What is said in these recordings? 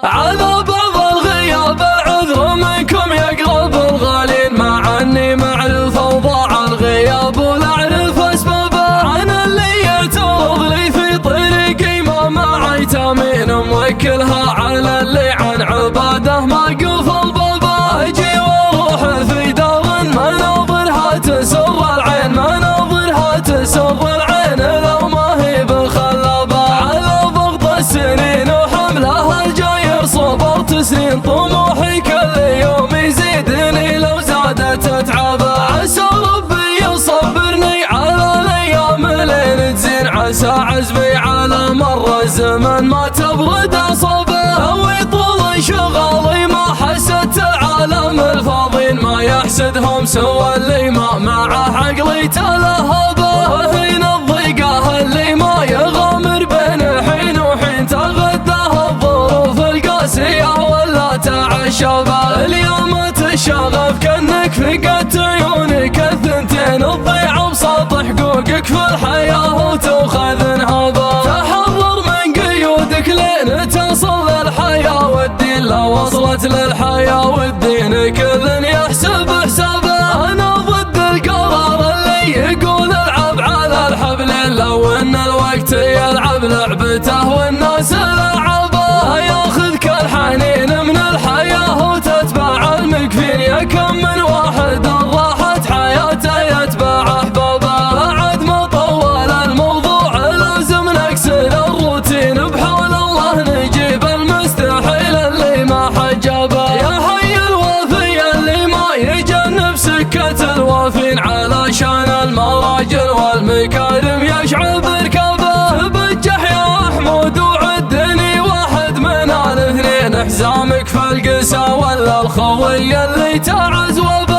على بعض الغياب عذر منكم يقرب الغالين، مع اني مع الفوضى الغياب ولا اعرف اسبابه. انا اللي يعترض لي في طريقي ما مع ايتامين، موكلها على اللي عن عباده ما قفل بابه. اجي واروح في دار مناظرها تسر العين، مناظرها تسر العين لو ما هي بخلابه. على ضغط السنين وحملها الجاير صبرت سنين، طموحي كل يوم يزيدني لو زادت اتعابه. عسى ربي يصبرني على الايام لين تزين، عسى عزمي على مر الزمن ما تبرد اصابه. او يطول شغالي ما حسدت العالم الفاضين، ما يحسدهم سوى اللي ما معه عقلي تلهبه. وهنا الضيقه اللي ما يغامر بين حين وحين، تغداها الظروف القاسيه ولا تعشبه. اليوم تشغف كانك فقدت عيونك الثنتين، تضيع بساط حقوقك في الحياه وتاخذ انهابه. تحرر من قيودك لين تصل للحياه والدين، لو وصلت للحياه والدين كل يحسب حسابه. انا ضد القرار اللي يقول العب على الحبلين، لو ان الوقت يلعب لعبته والناس لعبه. ياخذك الحنين من الحياه وتتبع المكفين، يا كم من واحد راحت حياته يتبع احبابه. بعد ما طول الموضوع لازم نكسر الروتين، بحول الله نجيب المستحيل اللي ما حجبه. يا حي الوفي اللي ما يجنب سكة الوافين، علشان المراجل والمكارم يشعب ركابه. بجح يا محمود وعدني واحد من الاثنين، حزامك في القسا ولا الخوي اللي تعز وبه.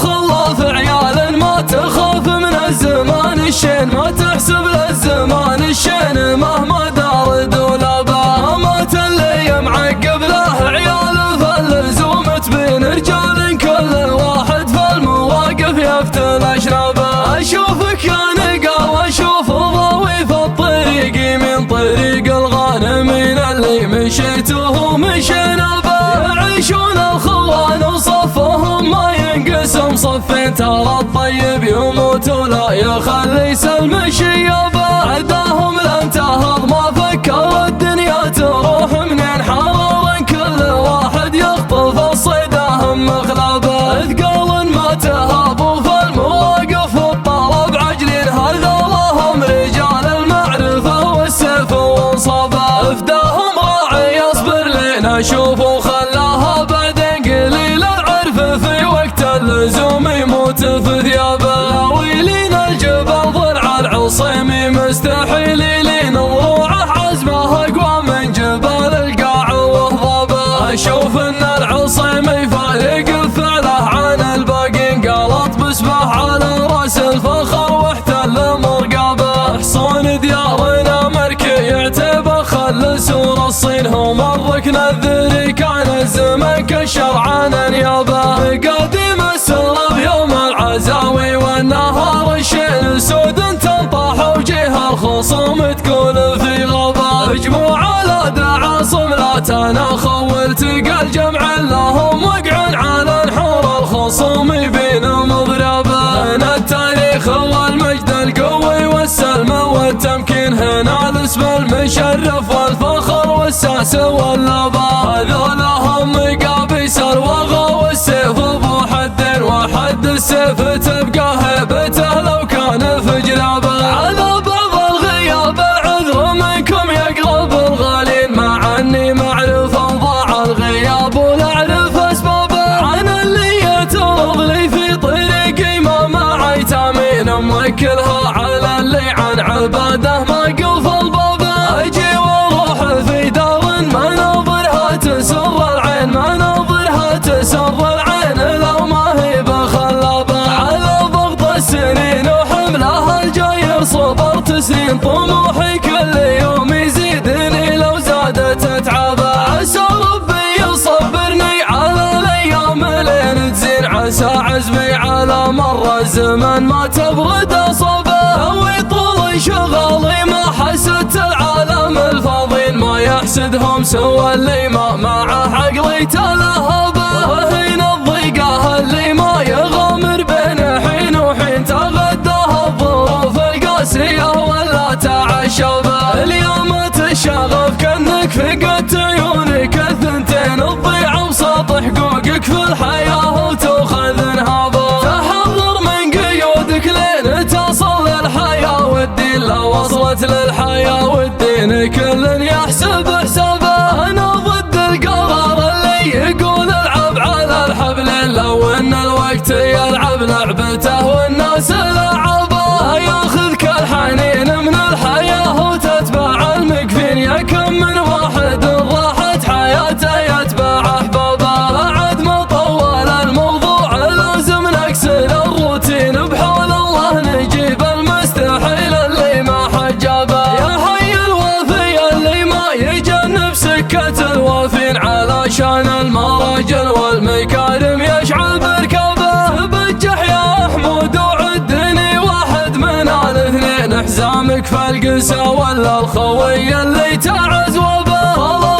خلاف عيال ما تخاف من الزمان الشين، ما تحسب للزمان الشين مهما دار دولابه. مات اللي معقب له عيال فاللزوم تبين رجال، كل واحد في المواقف يفتل اشرابه. اشوفك يا نقا واشوف ضاوي في الطريق، من طريق الغانمين اللي مشيته مشينا به. يعيشون الخوان وصفهم ما ينقسم صفين، ترى الطيب يموت ولا يخلي سلم شيابه. عداهم لم تهض ما فكر الدنيا تروح منين، حرارا كل واحد يخطف الصيدهم مخلبه. اثقال ما تهابوا في المواقف والطلب عجلين، هذا لهم رجال المعرفه والسيف وانصابه. افداهم راعي يصبر لين اشوفه خلاها بعدين، قليل العرف في وقت اللزوم يموت في ثيابه. لاويلين الجبل ضلع العصيمي مستحيل لين ضروعه، عزمه اقوى من جبال القاع وهضابه. اشوف ان العصيمي فارق فعله عن الباقين، قالط باسمه على راس الفخر واحتل مرقابه. حصون ديارنا مركي يعتبر خل سور الصين، هم الركن الذري كان الزمن كالشرعان نيابه. قديم السرب يوم العزاوي والنهار الشين، سود تنطح وجيها الخصوم تقول في غابه. اجمعوا على دعاصم لا تناخوا والتقى الجمع لهم وقع على نحور الخصوم بين مضربه. هنا التاريخ والمجد القوي والسلم والتمكين، هنا الاسم المشرف والفخر والساس واللبا. هذولهم مقابيس الوغى والسيف ابو حدين، وحد السيف تبقى هيبته لو كان في جلابه. على بعض الغياب عذر منكم يقرب الغالين، مع اني معرف اوضاع الغياب ولا اعرف اسبابه. انا اللي يعترض لي في طريقي ما مع ايتامين، موكلها على اللي عن عباده ما قفل بابه. اجي واروح في دار مناظرها تسر العين، مناظرها تسر العين لو ما هي بخلابه. على ضغط السنين وحملها الجاير صبرت سنين، طموحي كل يوم يزيدني لو زادت اتعابه. عسى ربي يصبرني على الايام لين تزين، عسى عزمي على مر الزمن ما تبرد اصابه. او يطول شغالي ما حسدت العالم الفاضين، ما يحسد يحسدهم سوى اللي ما معه عقلي تلهبه. هنا الضيقة اللي ما يغامر بين حين وحين تغداها الظروف القاسية ولا تعشبه. اليوم تشغف كأنك فقدت عيونك الثنتين تضيع بساط حقوقك في الحياة وتأخذ انهابه. تحضر من قيودك لين تصل للحياة والدين، لو وصلت للحياة والدين كل يحسب حسابه. أنا ضد القرار اللي يقول العب على الحبل، لو ان الوقت يلعب لعبته والناس لعبه. ياخذك الحنين من الحياة وتتبع المكفين، يا كم من واحد راحت حياته يتبع احبابه. بعد ما طول الموضوع لازم نكسر الروتين، بحول الله نجيب المستحيل اللي ما حجابه. يا حي الوفي اللي ما يجنب سكة الوافين، علشان المراجل والمكارم يشعل بركابه. بجح يا حمود وعدني واحد من الاثنين، حزامك في القسا ولا الخوي اللي تعز وبه.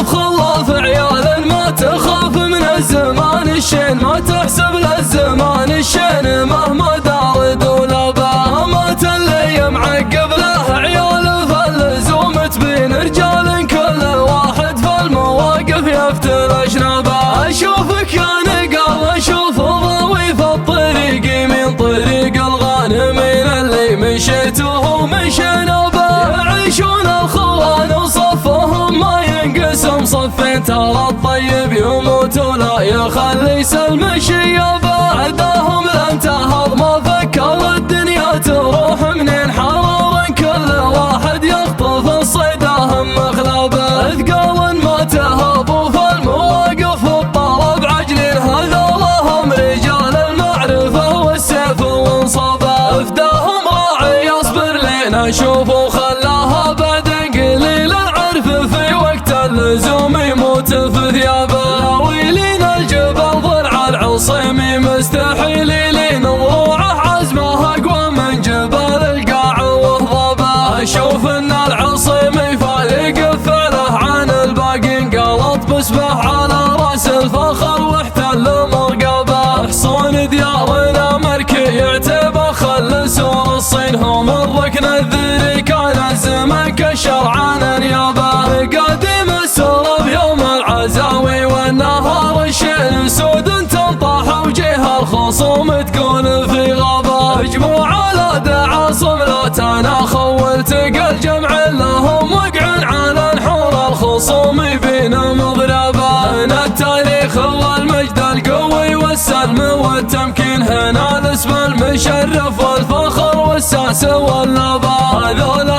خلاف عيال ما تخاف من الزمان الشين، ما تحسب للزمان الشين مهما دار دولابه. مات اللي معقب له عيال فاللزوم تبين رجال، كل واحد في المواقف يفتل اشنابه. اشوفك يا نقا واشوف ضوي في الطريق من طريق الغانمين اللي مشيته مشينا به. يعيشون الخوان وصفهم ما ينقسم صفين، ترى الطيب يموت ولا يخلي سلم شيابه. عداهم لم تهض ما فكر الدنيا تروح منين، حرارا كل واحد يخطف الصيدة هم مخلبه. اثقال ما تهابوا في المواقف والطلب عجلين، هذا لهم رجال المعرفة والسيف وانصابه. افداهم راعي يصبر لين اشوفه خلاها بعدين قليل العرف في وقت اللزوم يموت في ثيابه. لاويلين الجبل ضلع العصيمي مستحيل لين ضروعه عزمه اقوى من جبال القاع وهضبه. اشوف ان العصيمي فارق فعله عن الباقي، انقلط بسبح على راس الفخر واحتل مرقبه. حصون ديارنا مركي يعتبه خل سور الصين، هم الركن الذري كان الزمن كالشرع نيابه. قديم السرب يوم العزاوي والنهار الشين، سود تنطح وجيه الخصوم تكون في غابه. اجمعوا على دعاصم لا تناخوا والتقى الجمع لهم وقع على نحور الخصوم بين مضربه. هنا التاريخ والمجد القوي والسلم والتمكين، هنا الاسم المشرف والفخر والساس والنبا. هذول